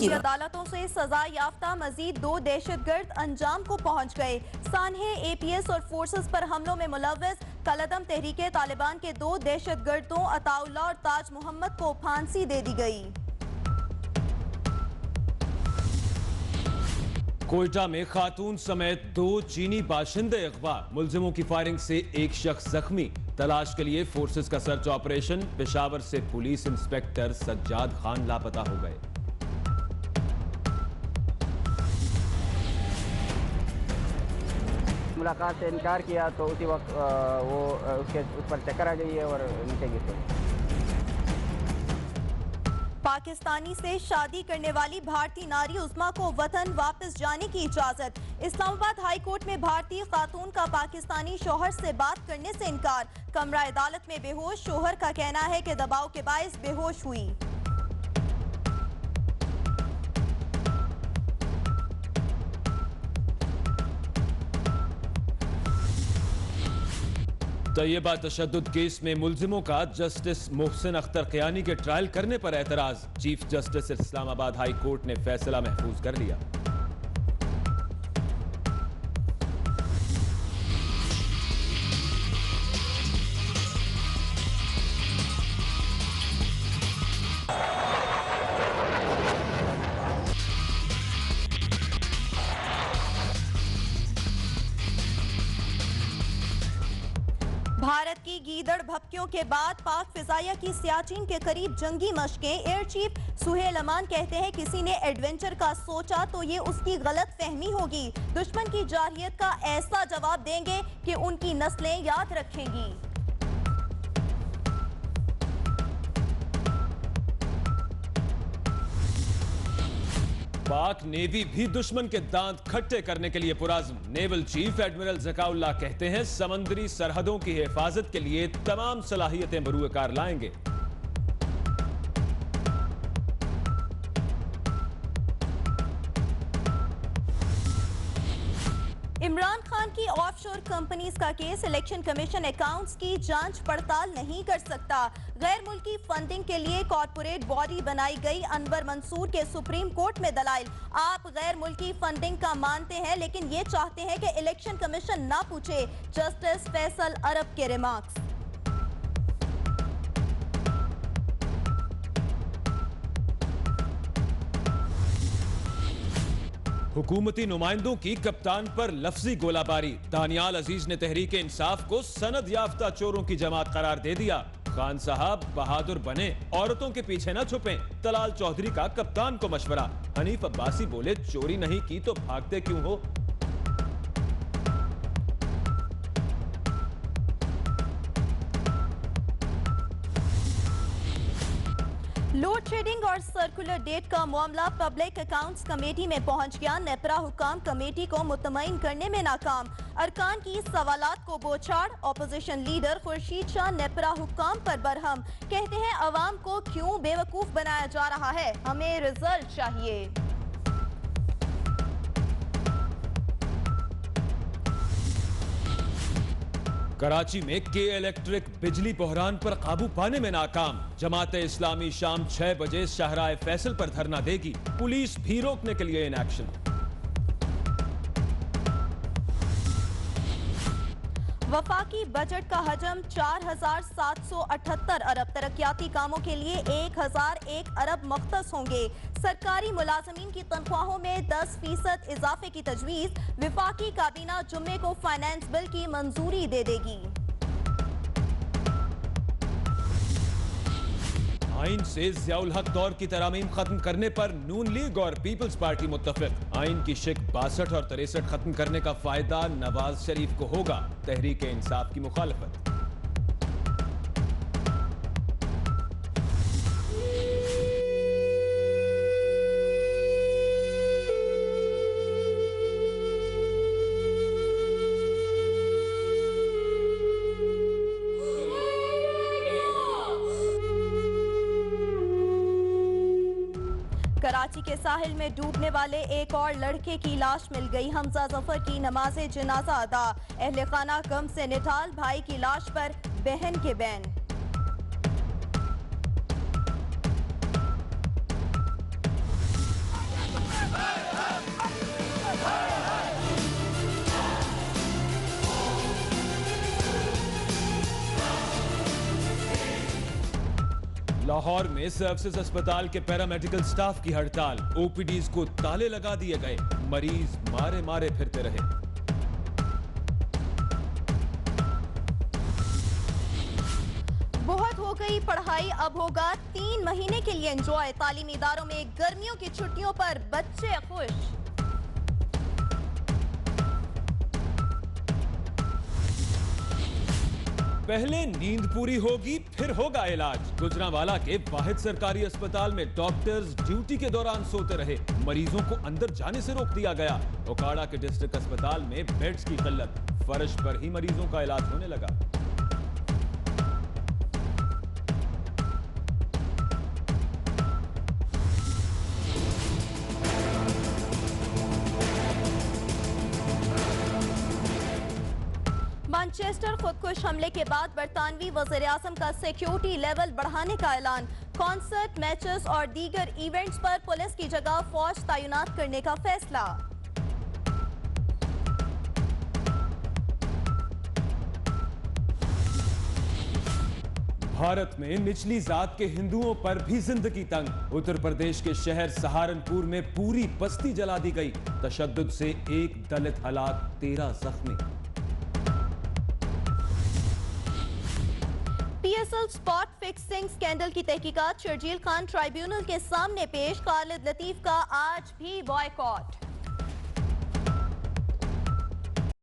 की अदालतों से सजा याफ्ता मजीद 2 दहशतगर्द अंजाम को पहुंच गए। सानहे APS और फोर्सेस पर हमलों में मुलव्वस कलदम तहरीके तालिबान के 2 दहशतगर्दों अताउल्ला और ताज मोहम्मद को फांसी दे दी गई। कोयटा में खातून समेत 2 चीनी बाशिंदे अगवा, मुलजिमों की फायरिंग से एक शख्स जख्मी। तलाश के लिए फोर्सेस का सर्च ऑपरेशन। पेशावर से पुलिस इंस्पेक्टर सज्जाद खान लापता हो गए। मुलाकात से इनकार किया तो उसी वक्त वो उसके ऊपर चक्कर आ गई है और नीचे गिर गई। पाकिस्तानी से शादी करने वाली भारतीय नारी उस्मा को वतन वापस जाने की इजाजत। इस्लामाबाद हाई कोर्ट में भारतीय खातून का पाकिस्तानी शोहर से बात करने से इनकार। कमरा अदालत में बेहोश शोहर का कहना है कि दबाव के बायस बेहोश हुई। तैयबा तशद्दुद केस में मुलजिमों का जस्टिस मोहसिन अख्तर क़यानी के ट्रायल करने पर एतराज। Chief justice Islamabad high court ने फैसला महफूज कर लिया। भारत की गीदड़ भपकियों के बाद पाक फिजाइया की सियाचिन के करीब जंगी मशकें। एयर चीफ सुहेल अमान कहते हैं किसी ने एडवेंचर का सोचा तो ये उसकी गलत फहमी होगी। दुश्मन की जारहियत का ऐसा जवाब देंगे कि उनकी नस्लें याद रखेंगी। पाक नेवी भी दुश्मन के दांत खट्टे करने के लिए पुराज़्म। नेवल चीफ एडमिरल ज़काउल्लाह कहते हैं समंदरी सरहदों की हिफाजत के लिए तमाम सलाहियतें बरूएकार लाएंगे। इमरान खान की ऑफशोर कंपनीज का केस। इलेक्शन कमीशन अकाउंट्स की जांच पड़ताल नहीं कर सकता। गैर मुल्की फंडिंग के लिए कॉर्पोरेट बॉडी बनाई गई। अनवर मंसूर के सुप्रीम कोर्ट में दलाइल। आप गैर मुल्की फंडिंग का मानते हैं लेकिन ये चाहते हैं कि इलेक्शन कमीशन ना पूछे। जस्टिस फैसल अरब के रिमार्क्स। हुकूमती नुमाइंदों की कप्तान पर लफ्जी गोलाबारी। दानियाल अजीज ने तहरीक इंसाफ को सनद याफ्ता चोरों की जमात करार दे दिया। खान साहब बहादुर बने, औरतों के पीछे न छुपें। तलाल चौधरी का कप्तान को मशवरा। हनीफ अब्बासी बोले चोरी नहीं की तो भागते क्यों हो। लोड शेडिंग और सर्कुलर डेट का मामला पब्लिक अकाउंट्स कमेटी में पहुंच गया। नेपरा हुकाम कमेटी को मुतमईन करने में नाकाम। अरकान की सवालात को बोछाड़। ऑपोजिशन लीडर खुर्शीद शाह नेपरा हुकाम पर बरहम। कहते हैं अवाम को क्यों बेवकूफ बनाया जा रहा है, हमें रिजल्ट चाहिए। कराची में के इलेक्ट्रिक बिजली बहरान पर काबू पाने में नाकाम। जमात इस्लामी शाम 6 बजे शाहराए फैसल पर धरना देगी। पुलिस भी रोकने के लिए इन एक्शन। वफाकी बजट का हजम 4778 अरब। तरक्याती कामों के लिए 1001 अरब मख्तस होंगे। सरकारी मुलाजमीन की तनख्वाहों में 10% इजाफे की तजवीज। वफाकी काबीना जुम्मे को फाइनेंस बिल की मंजूरी दे देगी। आइन से ज़ियाउल हक दौर की तरामीम खत्म करने पर नून लीग और पीपल्स पार्टी मुत्तफिक। आइन की शिक 62 और 63 खत्म करने का फायदा नवाज शरीफ को होगा। तहरीक इंसाफ की मुखालफत। कराची के साहिल में डूबने वाले एक और लड़के की लाश मिल गई। हमजा जफर की नमाज़े जनाजा अदा। अहले खाना गम से निठाल। भाई की लाश पर बहन के बैन। लाहौर में सर्विसेज अस्पताल के पैरामेडिकल स्टाफ की हड़ताल, ओपीडीज को ताले लगा दिए गए, मरीज मारे मारे फिरते रहे। बहुत हो गई पढ़ाई, अब होगा 3 महीने के लिए एंजॉय। तालीमी इदारों में गर्मियों की छुट्टियों पर बच्चे खुश। पहले नींद पूरी होगी, फिर होगा इलाज। गुजरांवाला के वाहिद सरकारी अस्पताल में डॉक्टर्स ड्यूटी के दौरान सोते रहे, मरीजों को अंदर जाने से रोक दिया गया। ओकाड़ा के डिस्ट्रिक्ट अस्पताल में बेड्स की किल्लत, फर्श पर ही मरीजों का इलाज होने लगा। मैनचेस्टर खुदकुश हमले के बाद बरतानवी वज़ीर-ए-आज़म का सिक्योरिटी लेवल बढ़ाने का ऐलान। कॉन्सर्ट, मैचेस और दीगर इवेंट्स पर पुलिस की जगह फौज तैनात करने का फैसला। भारत में निचली जात के हिंदुओं पर भी जिंदगी तंग। उत्तर प्रदेश के शहर सहारनपुर में पूरी बस्ती जला दी गई। तशद्दुद से एक दलित हलाक, 13 जख्मी। पीएसएल स्पॉट फिक्सिंग स्कैंडल की तहकीकात शर्जील खान ट्राइब्यूनल के सामने पेश। खालिद लतीफ का आज भी बॉयकॉट।